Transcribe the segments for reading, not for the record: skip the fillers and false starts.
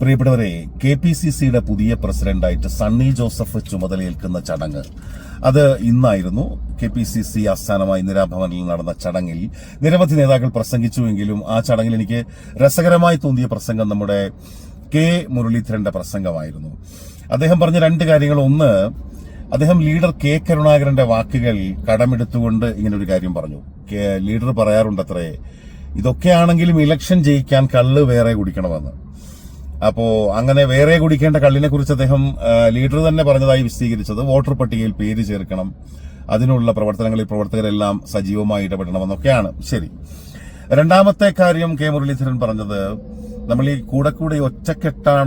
പ്രിയപ്പെട്ടവരെ, KPCCയുടെ പുതിയ പ്രസിഡന്റായിട്ട് സണ്ണി ജോസഫ് ചുമതലയേൽക്കുന്ന ചടങ്ങ് അത് ഇന്നായിരുന്നു. KPCC ആസ്ഥാനമായ ഇന്ദിരാഭവനിൽ നടന്ന ചടങ്ങിൽ നിരവധി നേതാക്കൾ പ്രസംഗിച്ചുവെങ്കിലും ആ ചടങ്ങിൽ എനിക്ക് രസകരമായി തോന്നിയ പ്രസംഗം നമ്മുടെ കെ മുരളീധരന്റെ പ്രസംഗമായിരുന്നു. അദ്ദേഹം പറഞ്ഞ രണ്ട് കാര്യങ്ങൾ. ഒന്ന്, അദ്ദേഹം ലീഡർ കെ കരുണാകരന്റെ വാക്കുകൾ കടമെടുത്തുകൊണ്ട് ഇങ്ങനെ ഒരു കാര്യം പറഞ്ഞു. ലീഡർ പറയാറുണ്ടത്രേ, ഇതൊക്കെയാണെങ്കിലും ഇലക്ഷൻ ജയിക്കാൻ കള്ള് വേറെ കുടിക്കണമെന്ന്. അപ്പോ അങ്ങനെ വേറെ കുടിക്കേണ്ട കള്ളിനെ കുറിച്ച് അദ്ദേഹം ലീഡർ തന്നെ പറഞ്ഞതായി വിശദീകരിച്ചത് വോട്ടർ പട്ടികയിൽ പേര് ചേർക്കണം, അതിനുള്ള പ്രവർത്തനങ്ങളിൽ പ്രവർത്തകരെല്ലാം സജീവമായി ഇടപെടണമെന്നൊക്കെയാണ്. ശരി. രണ്ടാമത്തെ കാര്യം കെ മുരളീധരൻ പറഞ്ഞത്, നമ്മൾ ഈ കൂടെ ഒറ്റക്കെട്ടായി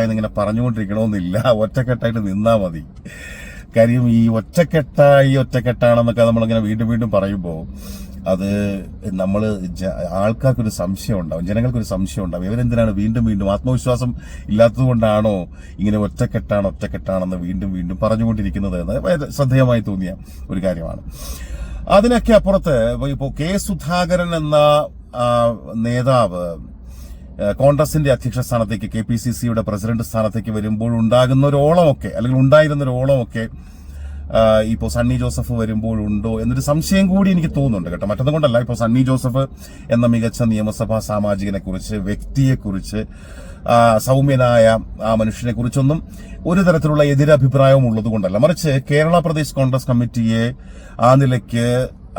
എന്നിങ്ങനെ പറഞ്ഞുകൊണ്ടിരിക്കണമെന്നില്ല, ഒറ്റക്കെട്ടായിട്ട് നിന്നാ മതി. കാര്യം ഈ ഒറ്റക്കെട്ടാണെന്നൊക്കെ നമ്മളിങ്ങനെ വീണ്ടും പറയുമ്പോൾ അത് ആൾക്കാർക്കൊരു സംശയം ഉണ്ടാവും, ജനങ്ങൾക്കൊരു സംശയം ഉണ്ടാവും. ഇവരെന്തിനാണ് വീണ്ടും ആത്മവിശ്വാസം ഇല്ലാത്തത് കൊണ്ടാണോ ഇങ്ങനെ ഒറ്റക്കെട്ടാണെന്ന് വീണ്ടും പറഞ്ഞുകൊണ്ടിരിക്കുന്നത് എന്ന് ശ്രദ്ധേയമായി തോന്നിയ ഒരു കാര്യമാണ്. അതിനൊക്കെ അപ്പുറത്ത് ഇപ്പോ കെ സുധാകരൻ എന്ന നേതാവ് കോൺഗ്രസിന്റെ അധ്യക്ഷ സ്ഥാനത്തേക്ക് KPCCയുടെ പ്രസിഡന്റ് സ്ഥാനത്തേക്ക് വരുമ്പോൾ ഉണ്ടായിരുന്ന ഒരു ഓളമൊക്കെ ഇപ്പോ സണ്ണി ജോസഫ് വരുമ്പോഴുണ്ടോ എന്നൊരു സംശയം കൂടി എനിക്ക് തോന്നുന്നുണ്ട് കേട്ടോ. മറ്റൊന്നും കൊണ്ടല്ല, ഇപ്പോ സണ്ണി ജോസഫ് എന്ന മികച്ച നിയമസഭാ സാമാജികനെ കുറിച്ച്, വ്യക്തിയെക്കുറിച്ച്, സൗമ്യനായ ആ മനുഷ്യനെ കുറിച്ചൊന്നും ഒരു തരത്തിലുള്ള എതിരഭിപ്രായവും ഉള്ളത് കൊണ്ടല്ല, മറിച്ച് കേരള പ്രദേശ് കോൺഗ്രസ് കമ്മിറ്റിയെ ആ നിലയ്ക്ക്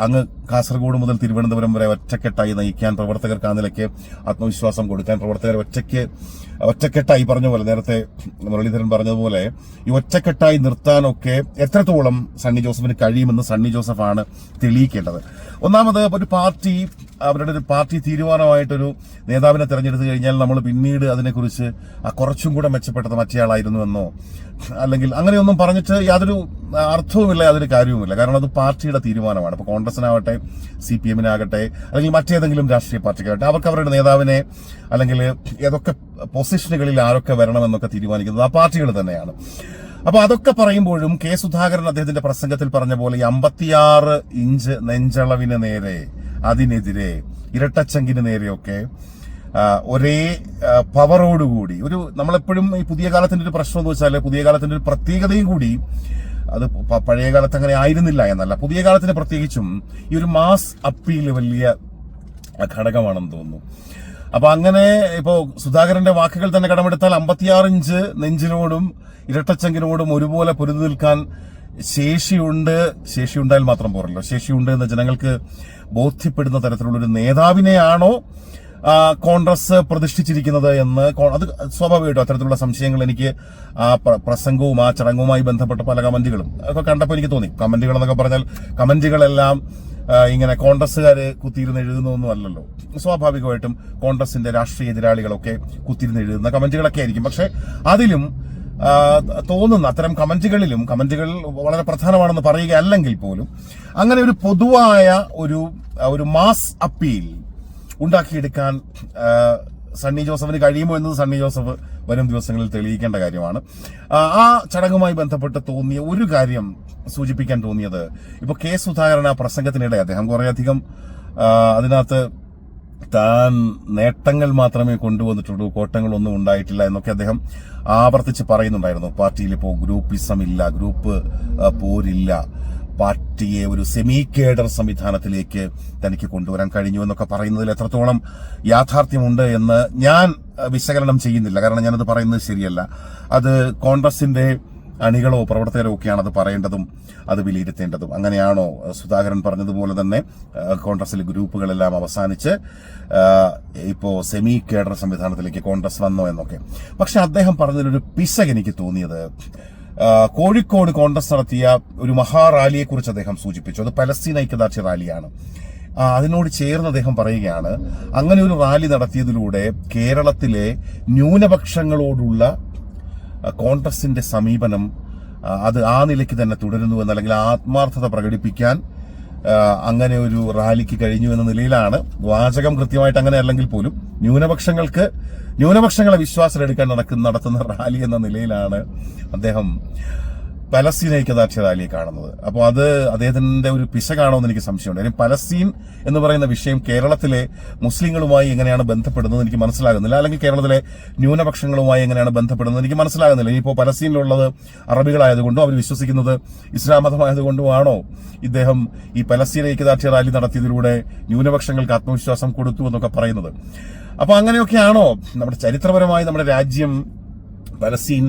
അങ്ങ് കാസർഗോഡ് മുതൽ തിരുവനന്തപുരം വരെ ഒറ്റക്കെട്ടായി നയിക്കാൻ, പ്രവർത്തകർക്ക് ആ നിലയ്ക്ക് ആത്മവിശ്വാസം കൊടുക്കാൻ, പ്രവർത്തകരെ ഒറ്റക്കെട്ടായി പറഞ്ഞ പോലെ, നേരത്തെ മുരളീധരൻ പറഞ്ഞതുപോലെ ഈ ഒറ്റക്കെട്ടായി നിർത്താനൊക്കെ എത്രത്തോളം സണ്ണി ജോസഫിന് കഴിയുമെന്ന് സണ്ണി ജോസഫാണ് തെളിയിക്കേണ്ടത്. ഒന്നാമത്, ഒരു പാർട്ടി അവരുടെ ഒരു പാർട്ടി തീരുമാനമായിട്ടൊരു നേതാവിനെ തെരഞ്ഞെടുത്തു കഴിഞ്ഞാൽ നമ്മൾ പിന്നീട് അതിനെക്കുറിച്ച് കുറച്ചും കൂടെ മെച്ചപ്പെട്ടത് മറ്റേയാളായിരുന്നുവെന്നോ അല്ലെങ്കിൽ അങ്ങനെയൊന്നും പറഞ്ഞിട്ട് യാതൊരു അർത്ഥവുമില്ല, യാതൊരു കാര്യവുമില്ല. കാരണം അത് പാർട്ടിയുടെ തീരുമാനമാണ്. ഇപ്പൊ കോൺഗ്രസിനാവട്ടെ, CPM-നാകട്ടെ, അല്ലെങ്കിൽ മറ്റേതെങ്കിലും രാഷ്ട്രീയ പാർട്ടിക്കാവട്ടെ, അവർക്ക് അവരുടെ നേതാവിനെ അല്ലെങ്കിൽ ഏതൊക്കെ പൊസിഷനുകളിൽ ആരൊക്കെ വരണമെന്നൊക്കെ തീരുമാനിക്കുന്നത് ആ പാർട്ടികൾ തന്നെയാണ്. അപ്പൊ അതൊക്കെ പറയുമ്പോഴും കെ സുധാകരൻ അദ്ദേഹത്തിന്റെ പ്രസംഗത്തിൽ പറഞ്ഞ പോലെ 56 ഇഞ്ച് നെഞ്ചളവിന് നേരെ, അതിനെതിരെ, ഇരട്ടച്ചങ്കിന് നേരെയൊക്കെ ഒരേ പവറോടുകൂടി നമ്മളെപ്പോഴും ഈ പുതിയ കാലത്തിന്റെ ഒരു പ്രശ്നം എന്ന് വെച്ചാൽ, പുതിയ കാലത്തിന്റെ ഒരു പ്രത്യേകതയും കൂടി, അത് പഴയ കാലത്ത് അങ്ങനെ ആയിരുന്നില്ല എന്നല്ല, പുതിയ കാലത്തിന് പ്രത്യേകിച്ചും ഈ ഒരു മാസ് അപ്പീൽ വലിയ ഘടകമാണെന്ന് തോന്നുന്നു. അപ്പൊ അങ്ങനെ ഇപ്പോ സുധാകരന്റെ വാക്കുകൾ തന്നെ കടമെടുത്താൽ 56 ഇഞ്ച് നെഞ്ചിനോടും ഇരട്ടച്ചങ്കിനോടും ഒരുപോലെ പൊരുതി നിൽക്കാൻ ശേഷിയുണ്ടായാൽ മാത്രം പോരല്ലോ, ശേഷിയുണ്ട് എന്ന് ജനങ്ങൾക്ക് ബോധ്യപ്പെടുന്ന തരത്തിലുള്ളൊരു നേതാവിനെയാണോ കോൺഗ്രസ് പ്രതിഷ്ഠിച്ചിരിക്കുന്നത് എന്ന് അത് സ്വാഭാവികമായിട്ടും അത്തരത്തിലുള്ള സംശയങ്ങൾ എനിക്ക് ആ പ്രസംഗവും ആ ചടങ്ങുമായി ബന്ധപ്പെട്ട പല കമന്റുകളും ഒക്കെ കണ്ടപ്പോൾ എനിക്ക് തോന്നി. കമന്റുകൾ എന്നൊക്കെ പറഞ്ഞാൽ കമന്റുകളെല്ലാം ഇങ്ങനെ കോൺഗ്രസ്സുകാര് കുത്തിയിരുന്ന് എഴുതുന്നൊന്നും അല്ലല്ലോ. സ്വാഭാവികമായിട്ടും കോൺഗ്രസിന്റെ രാഷ്ട്രീയ എതിരാളികളൊക്കെ കുത്തിയിരുന്ന് എഴുതുന്ന കമന്റുകളൊക്കെ ആയിരിക്കും. പക്ഷെ അതിലും തോന്നുന്ന അത്തരം കമന്റുകൾ വളരെ പ്രധാനമാണെന്ന് പറയുക അല്ലെങ്കിൽ പോലും അങ്ങനെ ഒരു പൊതുവായ ഒരു മാസ് അപ്പീൽ ഉണ്ടാക്കിയെടുക്കാൻ സണ്ണി ജോസഫിന് കഴിയുമോ എന്നത് സണ്ണി ജോസഫ് വരും ദിവസങ്ങളിൽ തെളിയിക്കേണ്ട കാര്യമാണ്. ആ ചടങ്ങുമായി ബന്ധപ്പെട്ട് തോന്നിയ ഒരു കാര്യം സൂചിപ്പിക്കാൻ തോന്നിയത്, ഇപ്പൊ കെ സുധാകരൻ ആ പ്രസംഗത്തിനിടെ അദ്ദേഹം കുറേയധികം അതിനകത്ത് താൻ നേട്ടങ്ങൾ മാത്രമേ കൊണ്ടുവന്നിട്ടുള്ളൂ, കോട്ടങ്ങളൊന്നും ഉണ്ടായിട്ടില്ല എന്നൊക്കെ അദ്ദേഹം ആവർത്തിച്ച് പറയുന്നുണ്ടായിരുന്നു. പാർട്ടിയിൽ ഇപ്പോൾ ഗ്രൂപ്പിസം ഇല്ല, ഗ്രൂപ്പ് പോരില്ല, പാർട്ടിയെ ഒരു സെമി കേഡർ സംവിധാനത്തിലേക്ക് തനിക്ക് കൊണ്ടുവരാൻ കഴിഞ്ഞു എന്നൊക്കെ പറയുന്നതിൽ എത്രത്തോളം യാഥാർത്ഥ്യമുണ്ട് എന്ന് ഞാൻ വിശകലനം ചെയ്യുന്നില്ല. കാരണം ഞാനത് പറയുന്നത് ശരിയല്ല. അത് കോൺഗ്രസിന്റെ അണികളോ പ്രവർത്തകരോ ഒക്കെയാണ് അത് പറയേണ്ടതും അത് വിലയിരുത്തേണ്ടതും. അങ്ങനെയാണോ സുധാകരൻ പറഞ്ഞതുപോലെ തന്നെ കോൺഗ്രസിലെ ഗ്രൂപ്പുകളെല്ലാം അവസാനിച്ച് ഇപ്പോ സെമി കേഡർ സംവിധാനത്തിലേക്ക് കോൺഗ്രസ് വന്നോ എന്നൊക്കെ. പക്ഷെ അദ്ദേഹം പറഞ്ഞതിലൊരു പിശക് എനിക്ക് തോന്നിയത്, കോഴിക്കോട് കോൺഗ്രസ് നടത്തിയ ഒരു മഹാറാലിയെ കുറിച്ച് അദ്ദേഹം സൂചിപ്പിച്ചു. അത് പലസ്തീൻ ഐക്യദാർഢ്യ റാലിയാണ്. അതിനോട് ചേർന്ന് അദ്ദേഹം പറയുകയാണ്, അങ്ങനെ ഒരു റാലി നടത്തിയതിലൂടെ കേരളത്തിലെ ന്യൂനപക്ഷങ്ങളോടുള്ള കോൺഗ്രസിന്റെ സമീപനം അത് ആ നിലയ്ക്ക് തന്നെ തുടരുന്നുവെന്ന്, അല്ലെങ്കിൽ ആത്മാർത്ഥത പ്രകടിപ്പിക്കാൻ അങ്ങനെ ഒരു റാലിക്ക് കഴിഞ്ഞു എന്ന നിലയിലാണ്. വാചകം കൃത്യമായിട്ട് അങ്ങനെ അല്ലെങ്കിൽ പോലും ന്യൂനപക്ഷങ്ങളെ വിശ്വാസത്തിലെടുക്കാൻ നടത്തുന്ന റാലി എന്ന നിലയിലാണ് അദ്ദേഹം പലസ്തീൻ ഐക്യദാർഢ്യ റാലിയെ കാണുന്നത്. അപ്പോൾ അത് അദ്ദേഹത്തിന്റെ ഒരു പിശകാണോ എന്ന് എനിക്ക് സംശയമുണ്ട്. കാര്യം പലസ്തീൻ എന്ന് പറയുന്ന വിഷയം കേരളത്തിലെ മുസ്ലിങ്ങളുമായി എങ്ങനെയാണ് ബന്ധപ്പെടുന്നത് എനിക്ക് മനസ്സിലാകുന്നില്ല, അല്ലെങ്കിൽ കേരളത്തിലെ ന്യൂനപക്ഷങ്ങളുമായി എങ്ങനെയാണ് ബന്ധപ്പെടുന്നത് എനിക്ക് മനസ്സിലാകുന്നില്ല. ഇനിയിപ്പോൾ പലസ്തീനിലുള്ളത് അറബികളായതുകൊണ്ടും അവർ വിശ്വസിക്കുന്നത് ഇസ്ലാം മതമായതുകൊണ്ടുമാണോ ഇദ്ദേഹം ഈ പലസ്തീൻ ഐക്യദാർഢ്യ റാലി നടത്തിയതിലൂടെ ന്യൂനപക്ഷങ്ങൾക്ക് ആത്മവിശ്വാസം കൊടുത്തു എന്നൊക്കെ പറയുന്നത്? അപ്പൊ അങ്ങനെയൊക്കെയാണോ നമ്മുടെ ചരിത്രപരമായി നമ്മുടെ രാജ്യം പലസ്തീൻ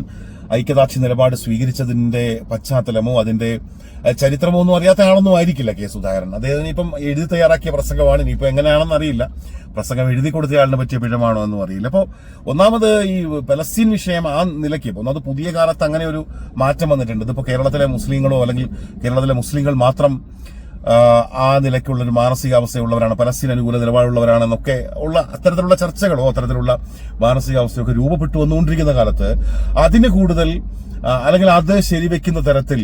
ഐക്യദാർഢ്യ നിലപാട് സ്വീകരിച്ചതിന്റെ പശ്ചാത്തലമോ അതിന്റെ ചരിത്രമോ ഒന്നും അറിയാത്ത ആളൊന്നും ആയിരിക്കില്ല കെ സുധാകരൻ. അദ്ദേഹത്തിന് ഇപ്പം എഴുതി തയ്യാറാക്കിയ പ്രസംഗമാണ്, ഇനിയിപ്പോ എങ്ങനെയാണെന്ന് അറിയില്ല. പ്രസംഗം എഴുതി കൊടുത്തയാളിനെ പറ്റിയ പിഴമാണോ എന്നും അറിയില്ല. അപ്പോൾ ഒന്നാമത് ഈ പലസ്തീൻ വിഷയം ആ നിലയ്ക്ക് ഒന്നാമത് പുതിയ കാലത്ത് അങ്ങനെ ഒരു മാറ്റം വന്നിട്ടുണ്ട്. ഇതിപ്പോ കേരളത്തിലെ മുസ്ലിങ്ങളോ അല്ലെങ്കിൽ കേരളത്തിലെ മുസ്ലിങ്ങൾ മാത്രം ആ നിലയ്ക്കുള്ളൊരു മാനസികാവസ്ഥയുള്ളവരാണ്, പലസ്തീൻ അനുകൂല നിലപാടുള്ളവരാണെന്നൊക്കെ ഉള്ള അത്തരത്തിലുള്ള ചർച്ചകളോ അത്തരത്തിലുള്ള മാനസികാവസ്ഥയൊക്കെ രൂപപ്പെട്ടു വന്നുകൊണ്ടിരിക്കുന്ന കാലത്ത് അതിന് കൂടുതൽ അല്ലെങ്കിൽ അത് ശരിവെക്കുന്ന തരത്തിൽ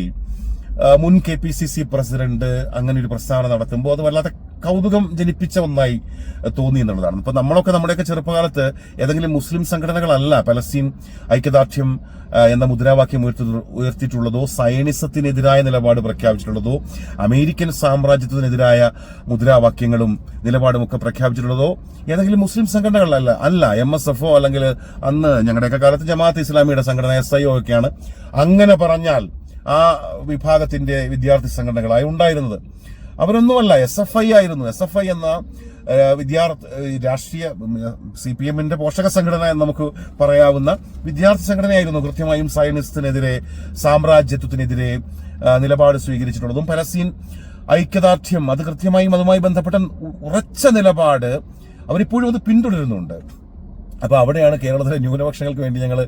മുൻ KPCC പ്രസിഡന്റ് അങ്ങനെ ഒരു പ്രസ്താവന നടത്തുമ്പോൾ അത് വല്ലാത്ത കൗതുകം ജനിപ്പിച്ച ഒന്നായി തോന്നി എന്നുള്ളതാണ്. ഇപ്പൊ നമ്മളൊക്കെ നമ്മുടെയൊക്കെ ചെറുപ്പകാലത്ത് ഏതെങ്കിലും മുസ്ലിം സംഘടനകളല്ല പലസ്തീൻ ഐക്യദാർഢ്യം എന്ന മുദ്രാവാക്യം ഉയർത്തിയിട്ടുള്ളതോ സയനിസത്തിനെതിരായ നിലപാട് പ്രഖ്യാപിച്ചിട്ടുള്ളതോ അമേരിക്കൻ സാമ്രാജ്യത്തിനെതിരായ മുദ്രാവാക്യങ്ങളും നിലപാടും ഒക്കെ പ്രഖ്യാപിച്ചിട്ടുള്ളതോ ഏതെങ്കിലും മുസ്ലിം സംഘടനകളല്ല. MSFO അല്ലെങ്കിൽ അന്ന് ഞങ്ങളുടെയൊക്കെ കാലത്ത് ജമാഅത്ത് ഇസ്ലാമിയുടെ സംഘടന SIO ഒക്കെയാണ് അങ്ങനെ പറഞ്ഞാൽ ആ വിഭാഗത്തിന്റെ വിദ്യാർത്ഥി സംഘടനകളായി ഉണ്ടായിരുന്നത്. അവരൊന്നുമല്ല, SFI ആയിരുന്നു. SFI എന്ന രാഷ്ട്രീയ CPMന്റെ പോഷക സംഘടന എന്ന് നമുക്ക് പറയാവുന്ന വിദ്യാർത്ഥി സംഘടനയായിരുന്നു കൃത്യമായും സയനിസത്തിനെതിരെ സാമ്രാജ്യത്വത്തിനെതിരെ നിലപാട് സ്വീകരിച്ചിട്ടുള്ളതും പലസ്തീൻ ഐക്യദാർഢ്യം അത് കൃത്യമായും അതുമായി ബന്ധപ്പെട്ട ഉറച്ച നിലപാട് അവരിപ്പോഴും അത് പിന്തുടരുന്നുണ്ട്. അപ്പൊ അവിടെയാണ് കേരളത്തിലെ ന്യൂനപക്ഷങ്ങൾക്ക് വേണ്ടി ഞങ്ങൾ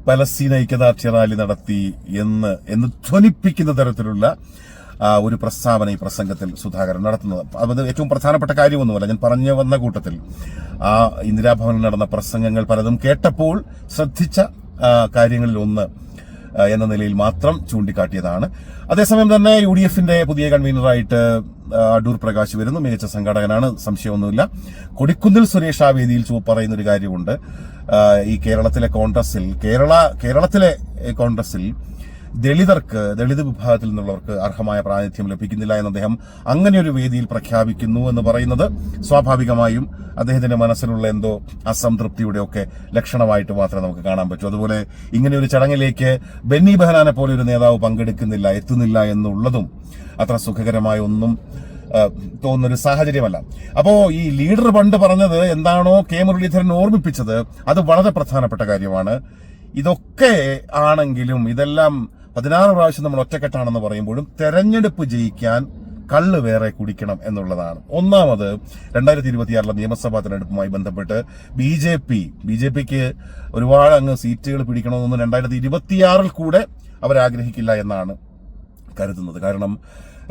പലസ്തീൻ ഐക്യദാർഢ്യ റാലി നടത്തി എന്ന് ധ്വനിപ്പിക്കുന്ന തരത്തിലുള്ള ഒരു പ്രസ്താവന ഈ പ്രസംഗത്തിൽ സുധാകരൻ നടത്തുന്നത്. അത് ഏറ്റവും പ്രധാനപ്പെട്ട കാര്യമൊന്നുമല്ല. ഞാൻ പറഞ്ഞു വന്ന കൂട്ടത്തിൽ ആ ഇന്ദിരാഭവനിൽ നടന്ന പ്രസംഗങ്ങൾ പലതും കേട്ടപ്പോൾ ശ്രദ്ധിച്ച കാര്യങ്ങളിൽ ഒന്ന് എന്ന നിലയിൽ മാത്രം ചൂണ്ടിക്കാട്ടിയതാണ്. അതേസമയം തന്നെ UDFന്റെ പുതിയ കൺവീനറായിട്ട് അടൂർ പ്രകാശ് വരുന്നു. മികച്ച സംഘാടകനാണ്, സംശയമൊന്നുമില്ല. കൊടിക്കുന്നിൽ സുരേഷ് ആ വേദിയിൽ പറയുന്ന ഒരു കാര്യമുണ്ട്. ഈ കേരളത്തിലെ കോൺഗ്രസിൽ ദളിത് വിഭാഗത്തിൽ നിന്നുള്ളവർക്ക് അർഹമായ പ്രാതിനിധ്യം ലഭിക്കുന്നില്ല എന്ന് അദ്ദേഹം അങ്ങനെ ഒരു വേദിയിൽ പ്രഖ്യാപിക്കുന്നു എന്ന് പറയുന്നത് സ്വാഭാവികമായും അദ്ദേഹത്തിന്റെ മനസ്സിലുള്ള എന്തോ അസംതൃപ്തിയുടെ ഒക്കെ ലക്ഷണമായിട്ട് മാത്രമേ നമുക്ക് കാണാൻ പറ്റൂ. അതുപോലെ ഇങ്ങനെ ഒരു ചടങ്ങിലേക്ക് ബെന്നി ബെഹനാനെ പോലെ ഒരു നേതാവ് എത്തുന്നില്ല എന്നുള്ളതും അത്ര സുഖകരമായ ഒന്നും തോന്നുന്നൊരു സാഹചര്യമല്ല. അപ്പോ ഈ ലീഡർ പണ്ട് പറഞ്ഞത് എന്താണോ കെ മുരളീധരൻ ഓർമ്മിപ്പിച്ചത് അത് വളരെ പ്രധാനപ്പെട്ട കാര്യമാണ്. ഇതൊക്കെ ആണെങ്കിലും ഇതെല്ലാം 16 പ്രാവശ്യം നമ്മൾ ഒറ്റക്കെട്ടാണെന്ന് പറയുമ്പോഴും തെരഞ്ഞെടുപ്പ് ജയിക്കാൻ കള്ള് വേറെ കുടിക്കണം എന്നുള്ളതാണ്. ഒന്നാമത് 2026 നിയമസഭാ തെരഞ്ഞെടുപ്പുമായി ബന്ധപ്പെട്ട് ബിജെപിക്ക് ഒരുപാട് അങ്ങ് സീറ്റുകൾ പിടിക്കണമെന്നൊന്നും 2026 കൂടെ അവരാഗ്രഹിക്കില്ല എന്നാണ് കരുതുന്നത്. കാരണം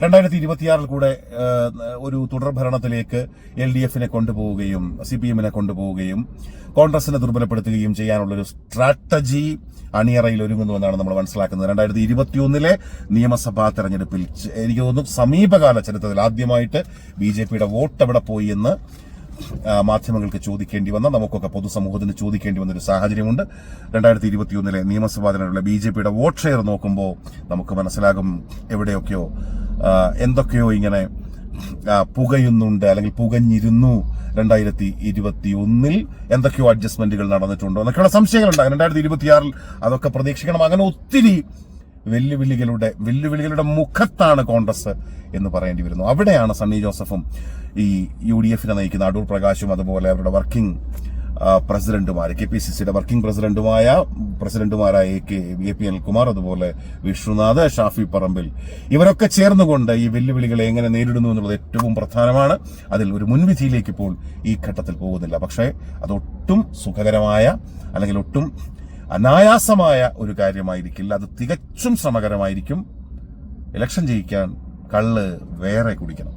2026 കൂടെ ഒരു തുടർ ഭരണത്തിലേക്ക് LDFനെ കൊണ്ടുപോവുകയും CPMനെ കൊണ്ടുപോവുകയും കോൺഗ്രസിനെ ദുർബലപ്പെടുത്തുകയും ചെയ്യാനുള്ളൊരു സ്ട്രാറ്റജി അണിയറയിൽ ഒരുങ്ങുന്നുവെന്നാണ് നമ്മൾ മനസ്സിലാക്കുന്നത്. 2021 നിയമസഭാ തെരഞ്ഞെടുപ്പിൽ എനിക്ക് തോന്നുന്നു സമീപകാല ചരിത്രത്തിൽ ആദ്യമായിട്ട് BJPയുടെ വോട്ട് എവിടെ പോയി എന്ന് മാധ്യമങ്ങൾക്ക് ചോദിക്കേണ്ടി വന്ന, നമുക്കൊക്കെ പൊതുസമൂഹത്തിന് ചോദിക്കേണ്ടി വന്ന ഒരു സാഹചര്യമുണ്ട്. 2021 നിയമസഭാ തെരഞ്ഞെടുപ്പിലെ BJPയുടെ വോട്ട് ഷെയർ നോക്കുമ്പോൾ നമുക്ക് മനസ്സിലാകും എവിടെയൊക്കെയോ എന്തൊക്കെയോ ഇങ്ങനെ പുകയുന്നുണ്ട് അല്ലെങ്കിൽ പുകഞ്ഞിരുന്നു. 2021 എന്തൊക്കെയോ അഡ്ജസ്റ്റ്മെന്റുകൾ നടന്നിട്ടുണ്ടോ എന്നൊക്കെയുള്ള സംശയങ്ങളുണ്ടാകും. 2026 അതൊക്കെ പ്രതീക്ഷിക്കണം. അങ്ങനെ ഒത്തിരി വെല്ലുവിളികളുടെ മുഖത്താണ് കോൺഗ്രസ് എന്ന് പറയേണ്ടി വരുന്നു. അവിടെയാണ് സണ്ണി ജോസഫും ഈ UDFനെ നയിക്കുന്ന അടൂർ പ്രകാശും അതുപോലെ അവരുടെ വർക്കിംഗ് പ്രസിഡന്റുമാർ KPCCയുടെ വർക്കിംഗ് പ്രസിഡന്റുമാരായ AP അനിൽകുമാർ അതുപോലെ വിഷ്ണുനാഥ് ഷാഫി പറമ്പിൽ ഇവരൊക്കെ ചേർന്നുകൊണ്ട് ഈ വെല്ലുവിളികളെ എങ്ങനെ നേരിടുന്നു എന്നുള്ളത് ഏറ്റവും പ്രധാനമാണ്. അതിൽ ഒരു മുൻവിധിയിലേക്ക് ഇപ്പോൾ ഈ ഘട്ടത്തിൽ പോകുന്നില്ല. പക്ഷേ അതൊട്ടും സുഖകരമായ അല്ലെങ്കിൽ ഒട്ടും അനായാസമായ ഒരു കാര്യമായിരിക്കില്ല. അത് തികച്ചും ശ്രമകരമായിരിക്കും. ഇലക്ഷൻ ജയിക്കാൻ കള്ള് വേറെ കുടിക്കണം.